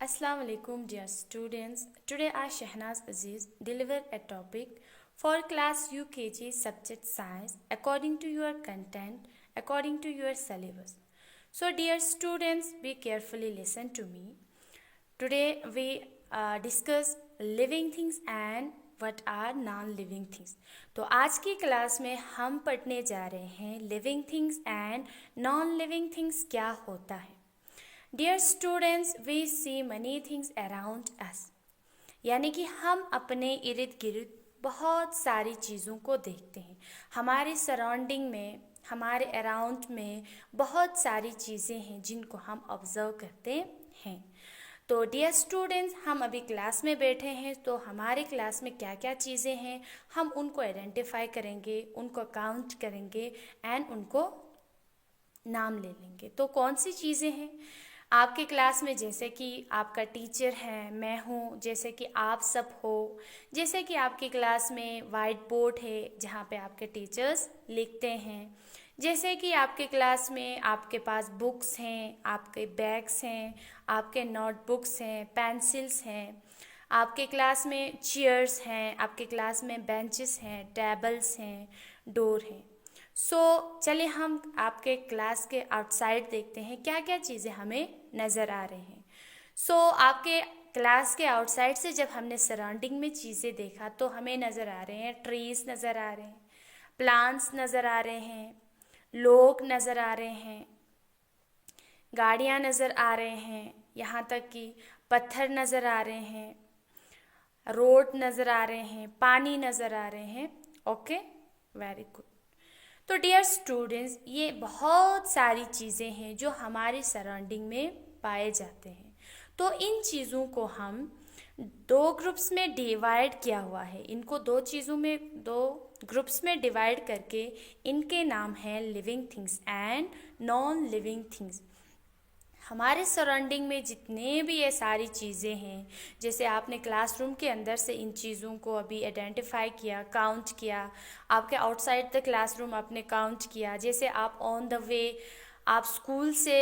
Assalamu alaikum dear students. Today I Shahnaz Aziz deliver a topic for class UKG subject science according to your content, according to your syllabus. So dear students, be carefully listen to me. Today we discuss living things and what are non-living things. तो आज की class में हम पढ़ने जा रहे हैं living things and non living things क्या होता है. Dear students, we see many things around us. यानी कि हम अपने इर्द गिर्द बहुत सारी चीज़ों को देखते हैं. हमारे सराउंडिंग में, हमारे अराउंड में बहुत सारी चीज़ें हैं जिनको हम ऑब्ज़र्व करते हैं. तो डियर स्टूडेंट्स, हम अभी क्लास में बैठे हैं, तो हमारे क्लास में क्या क्या चीज़ें हैं हम उनको आइडेंटिफाई करेंगे, उनको काउंट करेंगे एंड उनको नाम ले लेंगे. तो कौन सी चीज़ें हैं आपके क्लास में? जैसे कि आपका टीचर है, मैं हूँ, जैसे कि आप सब हो, जैसे कि आपकी क्लास में वाइट बोर्ड है जहाँ पे आपके टीचर्स लिखते हैं, जैसे कि आपके क्लास में आपके पास बुक्स हैं, आपके बैग्स हैं, आपके नोटबुक्स हैं, पेंसिल्स हैं, आपके क्लास में चेयर्स हैं, आपके क्लास में बेंचेस हैं, टेबल्स हैं, डोर हैं. चलिए हम आपके क्लास के आउटसाइड देखते हैं क्या क्या चीज़ें हमें नज़र आ रहे हैं. आपके क्लास के आउटसाइड से जब हमने सराउंडिंग में चीज़ें देखा तो हमें नज़र आ रहे हैं, ट्रीज नज़र आ रहे हैं, प्लांट्स नज़र आ रहे हैं, लोग नज़र आ रहे हैं, गाड़ियाँ नज़र आ रहे हैं, यहाँ तक कि पत्थर नज़र आ रहे हैं, रोड नज़र आ रहे हैं, पानी नज़र आ रहे हैं. Okay, very good. तो डियर स्टूडेंट्स, ये बहुत सारी चीज़ें हैं जो हमारे सराउंडिंग में पाए जाते हैं. तो इन चीज़ों को हम दो ग्रुप्स में डिवाइड किया हुआ है. इनको दो ग्रुप्स में डिवाइड करके इनके नाम हैं living things and non living things. हमारे सराउंडिंग में जितने भी ये सारी चीज़ें हैं, जैसे आपने क्लासरूम के अंदर से इन चीज़ों को अभी आइडेंटिफाई किया, काउंट किया, आपके आउटसाइड द क्लासरूम आपने काउंट किया, जैसे आप ऑन द वे, आप स्कूल से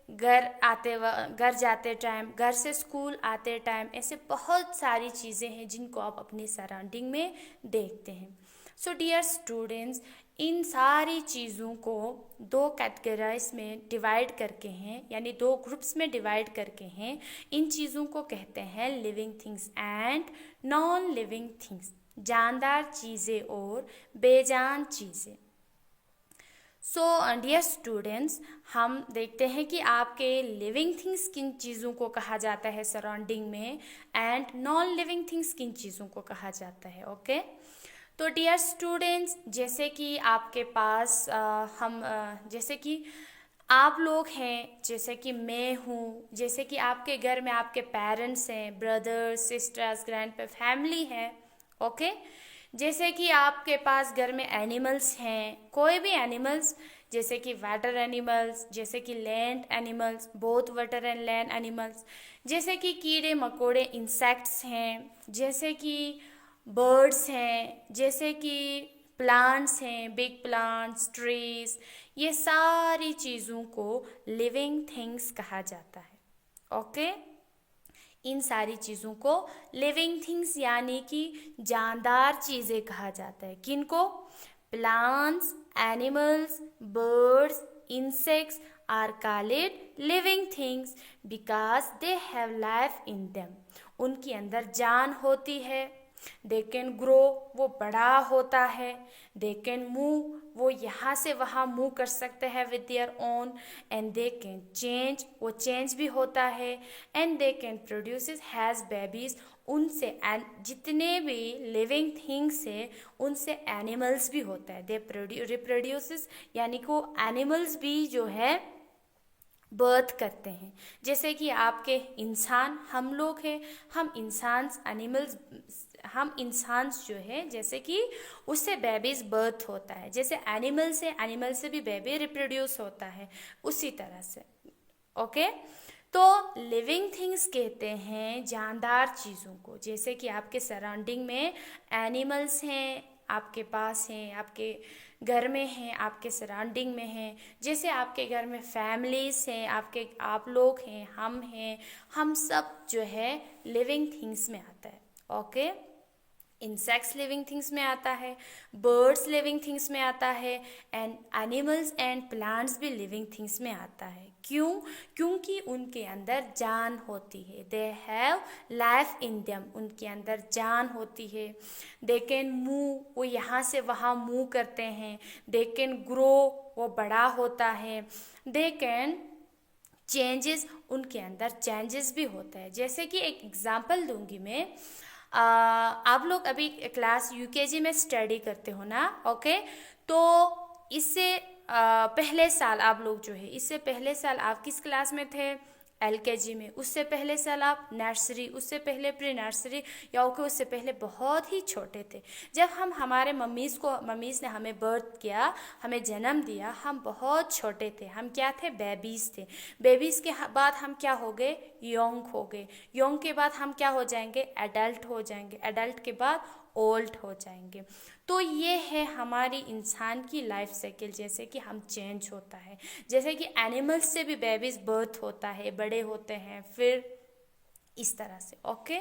घर जाते टाइम, घर से स्कूल आते टाइम, ऐसे बहुत सारी चीज़ें हैं जिनको आप अपनी सराउंडिंग में देखते हैं. सो डियर स्टूडेंट्स, इन सारी चीज़ों को दो कैटेगराइज में डिवाइड करके हैं, यानी दो ग्रुप्स में डिवाइड करके हैं. इन चीज़ों को कहते हैं living things and non living things, जानदार चीज़ें और बेजान चीज़ें. डियर स्टूडेंट्स, हम देखते हैं कि आपके लिविंग थिंग्स किन चीज़ों को कहा जाता है सराउंडिंग में एंड नॉन लिविंग थिंग्स किन चीज़ों को कहा जाता है. ओके. तो डियर स्टूडेंट्स, जैसे कि आपके पास जैसे कि आप लोग हैं, जैसे कि मैं हूँ, जैसे कि आपके घर में आपके पेरेंट्स हैं, ब्रदर्स, सिस्टर्स, ग्रैंड फैमिली है. ओके. जैसे कि आपके पास घर में एनिमल्स हैं, कोई भी एनिमल्स, जैसे कि वाटर एनिमल्स, जैसे कि land animals, both water and land animals, जैसे कि कीड़े मकोड़े इंसेक्ट्स हैं, जैसे कि बर्ड्स हैं, जैसे कि प्लांट्स हैं, बिग प्लांट्स, ट्रीज, ये सारी चीज़ों को लिविंग थिंग्स कहा जाता है. ओके. इन सारी चीज़ों को लिविंग थिंग्स यानी कि जानदार चीज़ें कहा जाता है. किनको? Plants, animals, birds, insects are called living things because they have life in them. उनके अंदर जान होती है. दे कैन ग्रो, वो बड़ा होता है. दे कैन मूव, वो यहाँ से वहाँ मूव कर सकते हैं with their own. And they can change, वो चेंज भी होता है. And they can produce has babies. उनसे जितने भी लिविंग थिंग्स है उनसे एनिमल्स भी होता है. दे रिप्रोड्यूसेस, यानी को एनिमल्स भी जो है बर्थ करते हैं. जैसे कि आपके इंसान, हम लोग हैं, हम इंसान जो है, जैसे कि उससे बेबीज बर्थ होता है. जैसे एनिमल से भी बेबी रिप्रोड्यूस होता है, उसी तरह से. ओके. तो लिविंग थिंग्स कहते हैं जानदार चीज़ों को. जैसे कि आपके सराउंडिंग में एनिमल्स हैं, आपके पास हैं, आपके घर में हैं, आपके सराउंडिंग में हैं। जैसे आपके घर में फैमिलीज हैं, आप लोग हैं, हम सब जो है लिविंग थिंग्स में आता है। ओके, इंसेक्ट्स लिविंग थिंग्स में आता है, बर्ड्स लिविंग थिंग्स में आता है, एंड एनिमल्स एंड प्लांट्स भी लिविंग थिंग्स में आता है। क्यों? क्योंकि उनके अंदर जान होती है। दे हैव लाइफ इन देम, उनके अंदर जान होती है। दे कैन मूव, वो यहाँ से वहाँ मूव करते हैं। दे कैन ग्रो, वो बड़ा होता है। दे कैन चेंजेस, उनके अंदर चेंजेस भी होता है। जैसे कि एक एग्जांपल दूंगी मैं। आप लोग अभी क्लास यूकेजी में स्टडी करते हो ना? ओके, तो इससे पहले साल आप लोग जो है, इससे पहले साल आप किस क्लास में थे? एलकेजी में। उससे पहले साल आप नर्सरी, उससे पहले प्री नर्सरी, या ओके उससे पहले बहुत ही छोटे थे। जब हमारे मम्मीज़ ने हमें बर्थ किया, हमें जन्म दिया, हम बहुत छोटे थे। हम क्या थे? बेबीज़ थे। बेबीज़ के बाद हम क्या हो गए? यंग हो गए। यंग के बाद हम क्या हो जाएंगे? एडल्ट हो जाएंगे। एडल्ट के बाद ओल्ड हो जाएंगे। तो ये है हमारी इंसान की लाइफ साइकिल, जैसे कि हम चेंज होता है। जैसे कि एनिमल्स से भी बेबीज बर्थ होता है, बड़े होते हैं, फिर इस तरह से। ओके,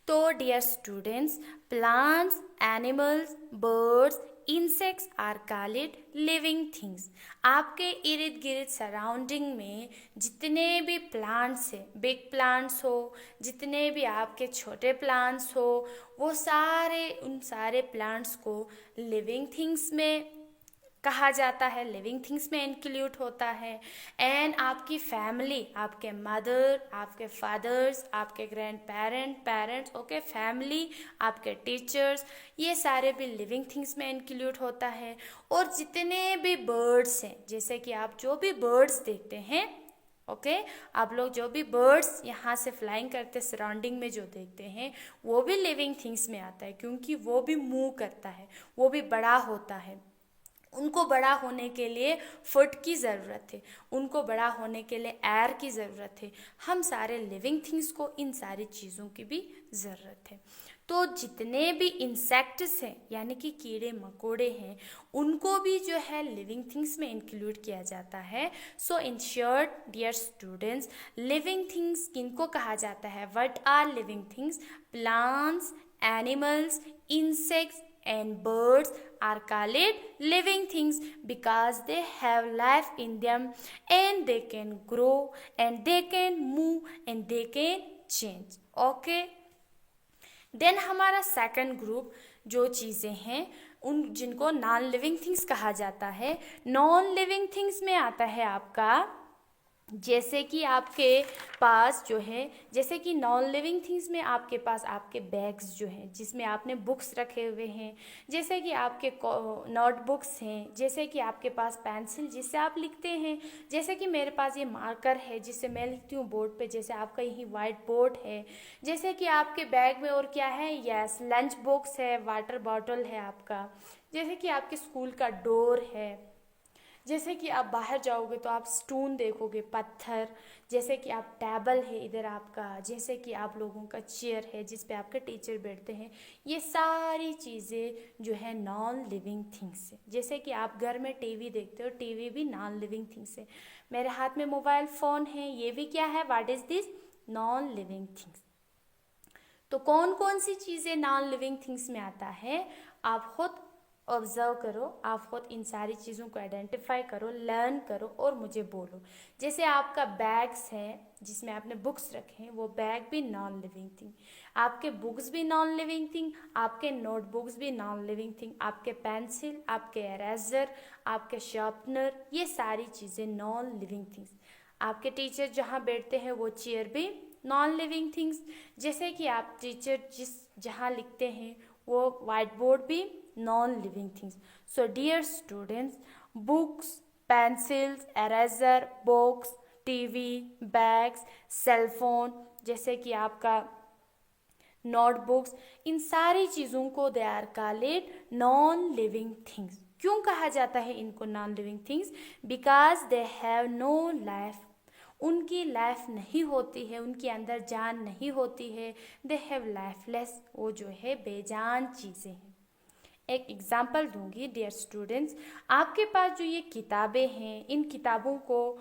तो dear students, plants, animals, birds, insects are called living things. आपके इर्द गिर्द सराउंडिंग में जितने भी प्लांट्स हैं, बिग प्लांट्स हो, जितने भी आपके छोटे प्लांट्स हो, वो उन सारे प्लांट्स को लिविंग थिंग्स में कहा जाता है, लिविंग थिंग्स में इंक्लूड होता है। एंड आपकी फैमिली, आपके मदर, आपके फादर्स, आपके ग्रैंड पेरेंट्स, ओके, फैमिली, आपके टीचर्स, ये सारे भी लिविंग थिंग्स में इंक्लूड होता है। और जितने भी बर्ड्स हैं, जैसे कि आप जो भी बर्ड्स देखते हैं, ओके, आप लोग जो भी बर्ड्स यहाँ से फ्लाइंग करते सराउंडिंग में जो देखते हैं, वो भी लिविंग थिंग्स में आता है, क्योंकि वो भी मूव करता है, वो भी बड़ा होता है। उनको बड़ा होने के लिए फूड की ज़रूरत है, उनको बड़ा होने के लिए एयर की ज़रूरत है। हम सारे लिविंग थिंग्स को इन सारी चीज़ों की भी ज़रूरत है। तो जितने भी इंसेक्ट्स हैं, यानी कि कीड़े मकोड़े हैं, उनको भी जो है लिविंग थिंग्स में इंक्लूड किया जाता है। So in short dear students, living things किनको कहा जाता है? What are living things? Plants, animals, insects and birds are called living things because they have life in them, and they can grow, and they can move, and they can change. Okay, then हमारा second group जो चीज़ें हैं, उन जिनको non living things कहा जाता है। Non living things में आता है आपका, जैसे कि आपके पास जो है, जैसे कि नॉन लिविंग थिंग्स में आपके पास आपके बैग्स जो हैं, जिसमें आपने बुक्स रखे हुए हैं, जैसे कि आपके नोटबुक्स हैं, जैसे कि आपके पास पेंसिल जिससे आप लिखते हैं, जैसे कि मेरे पास ये मार्कर है जिससे मैं लिखती हूँ बोर्ड पे, जैसे आपका यही वाइट बोर्ड है। जैसे कि आपके बैग में और क्या है? यस, लंच बॉक्स है, वाटर बॉटल है आपका। जैसे कि आपके स्कूल का डोर है। जैसे कि आप बाहर जाओगे तो आप स्टोन देखोगे, पत्थर। जैसे कि आप टेबल है इधर आपका, जैसे कि आप लोगों का चेयर है जिस पे आपके टीचर बैठते हैं। ये सारी चीज़ें जो है नॉन लिविंग थिंग्स है। जैसे कि आप घर में टीवी देखते हो, टीवी भी नॉन लिविंग थिंग्स है। मेरे हाथ में मोबाइल फ़ोन है, ये भी क्या है? What is this? Non living things. तो कौन कौन सी चीज़ें नॉन लिविंग थिंग्स में आता है, आप खुद ऑब्जर्व करो, आप खुद इन सारी चीज़ों को आइडेंटिफाई करो, लर्न करो और मुझे बोलो। जैसे आपका बैग्स है जिसमें आपने बुक्स रखे हैं, वो बैग भी नॉन लिविंग थिंग। आपके बुक्स भी नॉन लिविंग थिंग, आपके नोटबुक्स भी नॉन लिविंग थिंग, आपके पेंसिल, आपके इरेजर, आपके शार्पनर, ये सारी चीज़ें नॉन लिविंग थिंग्स। आपके टीचर जहाँ बैठते हैं वो चेयर भी नॉन लिविंग थिंग्स। जैसे कि आप टीचर जहाँ लिखते हैं वो वाइट बोर्ड भी non living things. So dear students, books, pencils, eraser, box, TV, bags, cellphone, जैसे कि आपका नोटबुक्स, इन सारी चीज़ों को they are called non living things. क्यों कहा जाता है इनको non living things? Because they have no life, उनकी लाइफ नहीं होती है, उनके अंदर जान नहीं होती है। दे हैव लाइफलेस, वो जो है बेजान चीज़ें हैं। एक एग्जाम्पल दूंगी डियर स्टूडेंट्स। आपके पास जो ये किताबें हैं, इन किताबों को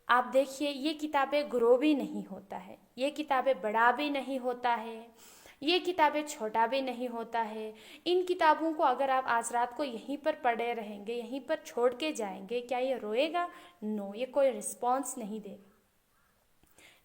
आप देखिए, ये किताबें ग्रो भी नहीं होता है, ये किताबें बड़ा भी नहीं होता है, ये किताबें छोटा भी नहीं होता है। इन किताबों को अगर आप आज रात को यहीं पर पढ़े रहेंगे, यहीं पर छोड़ के जाएंगे, क्या ये रोएगा? नो, ये कोई रिस्पॉन्स नहीं देगा।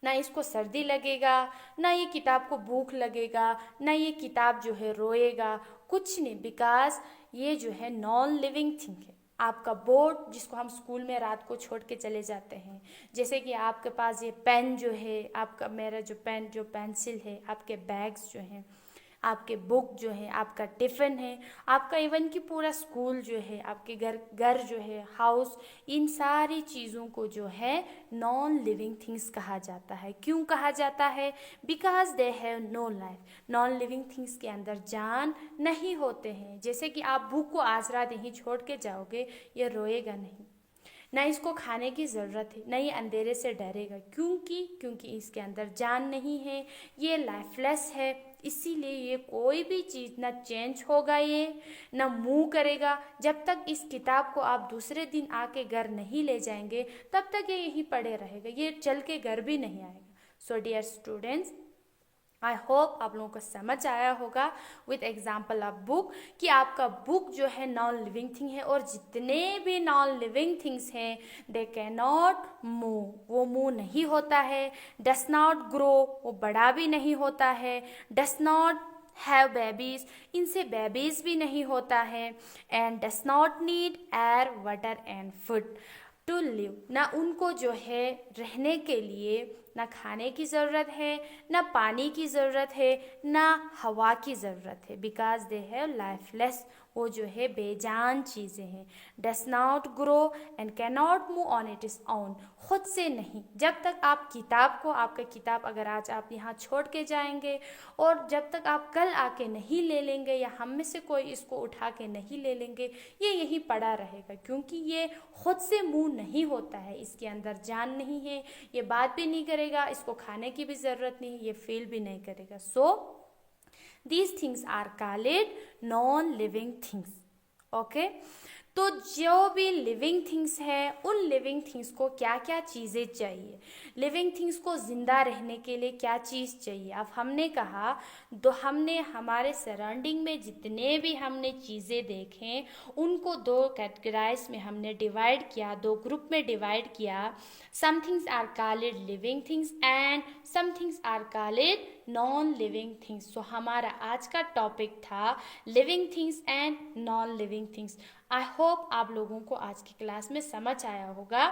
ना इसको सर्दी लगेगा, ना ये किताब को भूख लगेगा, ना ये किताब जो है रोएगा, कुछ नहीं, बिकॉज ये जो है नॉन लिविंग थिंग है। आपका बोर्ड जिसको हम स्कूल में रात को छोड़ के चले जाते हैं, जैसे कि आपके पास ये पेन जो है, आपका मेरा जो पेन जो पेंसिल है, आपके बैग्स जो हैं, आपके बुक जो है, आपका टिफ़िन है, आपका इवन कि पूरा स्कूल जो है, आपके घर जो है, हाउस, इन सारी चीज़ों को जो है नॉन लिविंग थिंग्स कहा जाता है। क्यों कहा जाता है? Because they have no life. Non living things के अंदर जान नहीं होते हैं। जैसे कि आप बुक को आज रात यहीं छोड़ के जाओगे, ये रोएगा नहीं, ना इसको खाने की ज़रूरत है, ना ये अंधेरे से डरेगा। क्योंकि इसके अंदर जान नहीं है, ये लाइफलेस है। इसीलिए ये कोई भी चीज़ ना चेंज होगा, ये ना मूव करेगा। जब तक इस किताब को आप दूसरे दिन आके घर नहीं ले जाएंगे, तब तक ये यहीं पड़े रहेगा, ये चल के घर भी नहीं आएगा। So dear students, I hope आप लोगों को समझ आया होगा विथ एग्जाम्पल ऑफ बुक कि आपका बुक जो है नॉन लिविंग थिंग है, और जितने भी नॉन लिविंग थिंग्स हैं दे कैन नॉट मूव, वो मूव नहीं होता है। डस नॉट ग्रो, वो बड़ा भी नहीं होता है। डस नॉट हैव बेबीज, इनसे बेबीज भी नहीं होता है। And does not need air water and food to live, ना उनको जो है रहने के लिए ना खाने की ज़रूरत है, ना पानी की ज़रूरत है, ना हवा की ज़रूरत है। बिकॉज दे हैव लाइफलेस, वो जो है बेजान चीज़ें हैं। Does not grow and can not move on it is own, खुद से नहीं। जब तक आप किताब को, आपका किताब अगर आज आप यहाँ छोड़ के जाएंगे, और जब तक आप कल आके नहीं ले लेंगे, या हम में से कोई इसको उठा के नहीं ले लेंगे, ये यहीं पड़ा रहेगा। क्योंकि ये खुद से मूव नहीं होता है, इसके अंदर जान नहीं है, ये बात भी नहीं करेगा, इसको खाने की भी ज़रूरत नहीं, ये फील भी नहीं करेगा। सो these things are called non-living things. Okay, तो जो भी लिविंग थिंग्स है, उन लिविंग थिंग्स को क्या क्या चीज़ें चाहिए, लिविंग थिंग्स को ज़िंदा रहने के लिए क्या चीज़ चाहिए। अब हमने कहा, तो हमने हमारे सराउंडिंग में जितने भी हमने चीज़ें देखें, उनको दो कैटेगराइज में हमने डिवाइड किया, दो ग्रुप में डिवाइड किया। Some things are called living things and some things are called non living things. So हमारा आज का टॉपिक था living things and non living things. I hope आप लोगों को आज की क्लास में समझ आया होगा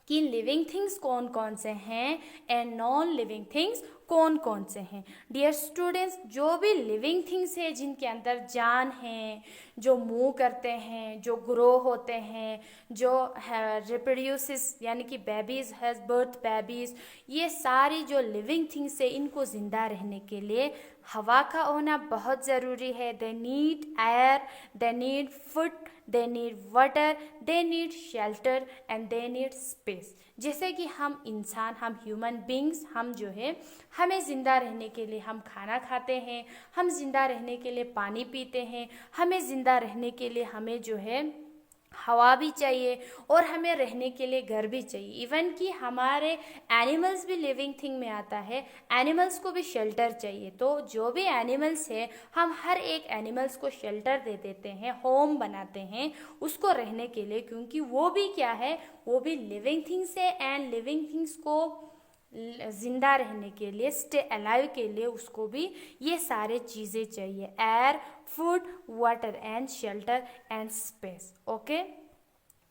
कि लिविंग थिंग्स कौन कौन से हैं एंड नॉन लिविंग थिंग्स कौन कौन से हैं। डियर स्टूडेंट्स, जो भी लिविंग थिंग्स है जिनके अंदर जान है, जो मूव करते हैं, जो ग्रो होते हैं, जो रिप्रोड्यूसिस यानी कि बेबीज हैज़ बर्थ बेबीज, ये सारी जो लिविंग थिंग्स है, इनको ज़िंदा रहने के लिए हवा का होना बहुत ज़रूरी है। They need air, they need food, they need water, they need shelter and they need space. जैसे कि हम इंसान, हम ह्यूमन बींग्स, हम जो है, हमें ज़िंदा रहने के लिए हम खाना खाते हैं, हम ज़िंदा रहने के लिए पानी पीते हैं, हमें ज़िंदा रहने के लिए हमें जो है हवा भी चाहिए, और हमें रहने के लिए घर भी चाहिए। इवन कि हमारे एनिमल्स भी लिविंग थिंग में आता है, एनिमल्स को भी शेल्टर चाहिए। तो जो भी एनिमल्स है, हम हर एक एनिमल्स को शेल्टर दे देते हैं, होम बनाते हैं उसको रहने के लिए, क्योंकि वो भी क्या है, वो भी लिविंग थिंग्स है। एंड लिविंग थिंग्स को ज़िंदा रहने के लिए, स्टे अलाइव के लिए, उसको भी ये सारे चीज़ें चाहिए, air, food, water and shelter and space. Okay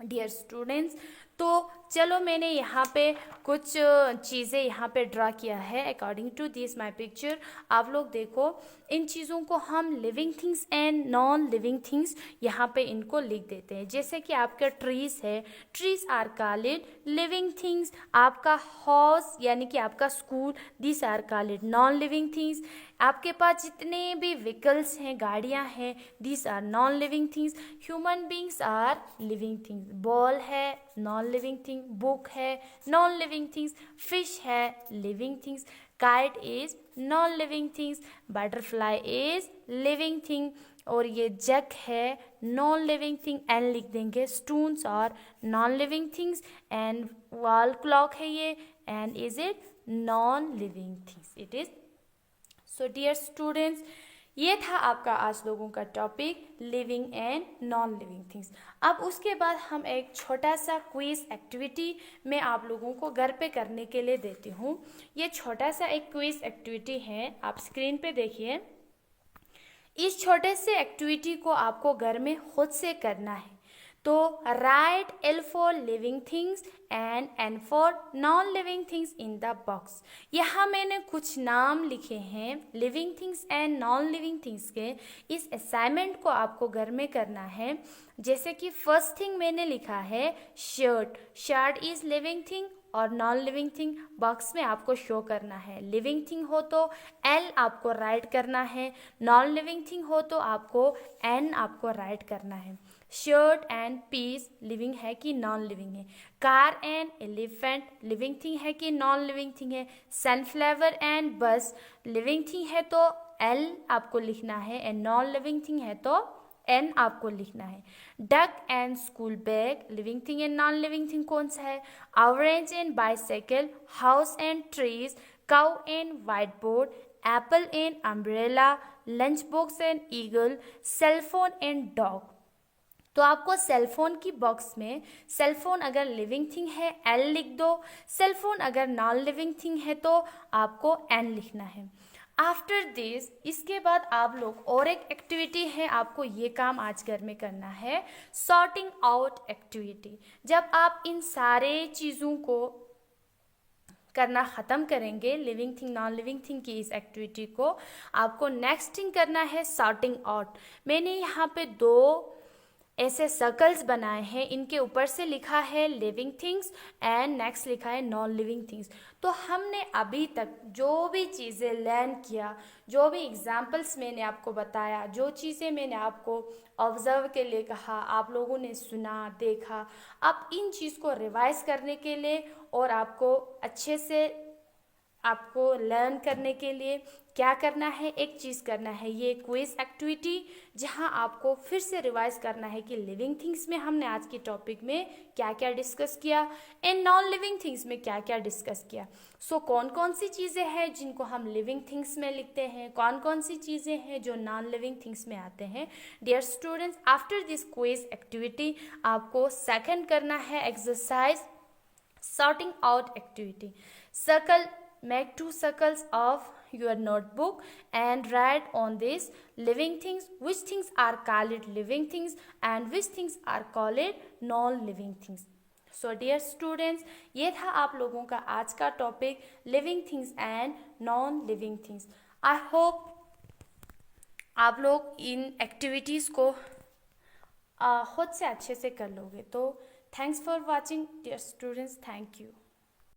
dear students, तो चलो मैंने यहाँ पे कुछ चीज़ें यहाँ पे ड्रा किया है according to this my picture. आप लोग देखो, इन चीज़ों को हम living things and non living things यहाँ पे इनको लिख देते हैं। जैसे कि आपका ट्रीज है, trees are called living things. आपका हाउस यानी कि आपका school, this are called non living things. आपके पास जितने भी व्हीकल्स हैं, गाड़ियाँ हैं, this are non living things. Human beings are living things. Ball है नॉन लिविंग थिंग, बुक है नॉन लिविंग थिंग्स, फिश है living things, kite is non living things, butterfly is living thing, और ये जग है non living thing, N लिख देंगे. Stones और non living things, and wall clock है ये, and is it non living things, it is. So dear students, ये था आपका आज लोगों का topic living and non living things. अब उसके बाद हम एक छोटा सा क्विज एक्टिविटी में आप लोगों को घर पे करने के लिए देती हूँ. ये छोटा सा एक क्विज एक्टिविटी है, आप स्क्रीन पे देखिए. इस छोटे से एक्टिविटी को आपको घर में खुद से करना है. तो right L for living things and N for non living things in the box. यहाँ मैंने कुछ नाम लिखे हैं living things and non living things के. इस असाइनमेंट को आपको घर में करना है. जैसे कि फर्स्ट थिंग मैंने लिखा है shirt. Shirt is living thing और नॉन लिविंग थिंग बॉक्स में आपको शो करना है. लिविंग थिंग हो तो L आपको राइट करना है, नॉन लिविंग थिंग हो तो आपको N आपको राइट करना है. शर्ट एंड पीस लिविंग है कि नॉन लिविंग है. Car and elephant living thing है कि नॉन लिविंग थिंग है. सनफ्लावर एंड बस लिविंग थिंग है तो L आपको लिखना है, एंड नॉन लिविंग थिंग है तो N आपको लिखना है. Duck and school bag living thing and non living thing कौन सा है. Orange and bicycle, house and trees, cow and white board, Apple and umbrella, lunch box and eagle, cellphone and dog. तो आपको cellphone की box में cellphone अगर living thing है L लिख दो, सेलफोन अगर नॉन लिविंग थिंग है तो आपको N लिखना है. आफ्टर दिस, इसके बाद आप लोग और एक एक्टिविटी है, आपको ये काम आज घर में करना है, सॉर्टिंग आउट एक्टिविटी. जब आप इन सारे चीज़ों को करना ख़त्म करेंगे, living thing non living thing की इस एक्टिविटी को, आपको नेक्स्ट थिंग करना है सॉर्टिंग आउट. मैंने यहाँ पे 2 ऐसे सर्कल्स बनाए हैं, इनके ऊपर से लिखा है लिविंग थिंग्स एंड नेक्स्ट लिखा है नॉन लिविंग थिंग्स. तो हमने अभी तक जो भी चीज़ें लर्न किया, जो भी एग्जाम्पल्स मैंने आपको बताया, जो चीज़ें मैंने आपको ऑब्जर्व के लिए कहा, आप लोगों ने सुना देखा, अब इन चीज़ को रिवाइज करने के लिए और आपको अच्छे से आपको लर्न करने के लिए क्या करना है, एक चीज़ करना है, ये क्विज एक्टिविटी, जहां आपको फिर से रिवाइज करना है कि लिविंग थिंग्स में हमने आज के टॉपिक में क्या क्या डिस्कस किया एंड नॉन लिविंग थिंग्स में क्या क्या डिस्कस किया. सो कौन कौन सी चीज़ें हैं जिनको हम लिविंग थिंग्स में लिखते हैं, कौन कौन सी चीज़ें हैं जो नॉन लिविंग थिंग्स में आते हैं. Dear students, after this quiz activity आपको सेकंड करना है exercise sorting out activity. Circle, make 2 circles of your notebook and write on this living things, which things are called living things and which things are called non living things. So dear students, ये था आप लोगों का आज का topic living things and non living things. I hope आप लोग इन activities को खुद से अच्छे से कर लोगे. तो thanks for watching dear students, thank you.